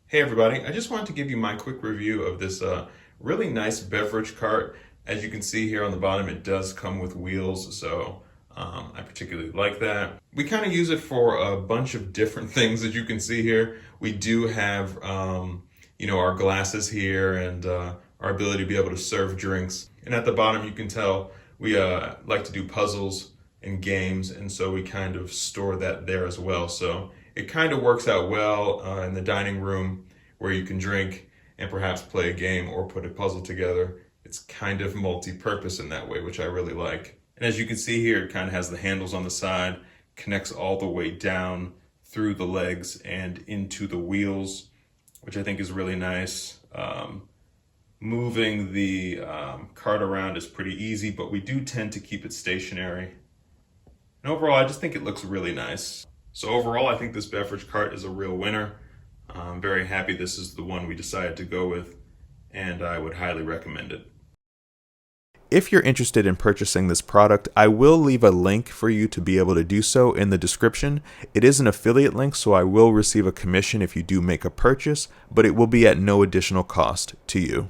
Hey everybody, I just wanted to give you my quick review of this really nice beverage cart. As you can see here on the bottom, it does come with wheels, so I particularly like that. We kind of use it for a bunch of different things, as you can see here. We do have, our glasses here and our ability to be able to serve drinks. And at the bottom, you can tell we like to do puzzles and games, and so we kind of store that there as well. So it kind of works out well in the dining room where you can drink and perhaps play a game or put a puzzle together. It's kind of multi-purpose in that way, which I really like. And as you can see here, it kind of has the handles on the side, connects all the way down through the legs and into the wheels, which I think is really nice. Moving the cart around is pretty easy, but we do tend to keep it stationary. And overall, I just think it looks really nice. So overall, I think this beverage cart is a real winner. I'm very happy this is the one we decided to go with, and I would highly recommend it. If you're interested in purchasing this product, I will leave a link for you to be able to do so in the description. It is an affiliate link, so I will receive a commission if you do make a purchase, but it will be at no additional cost to you.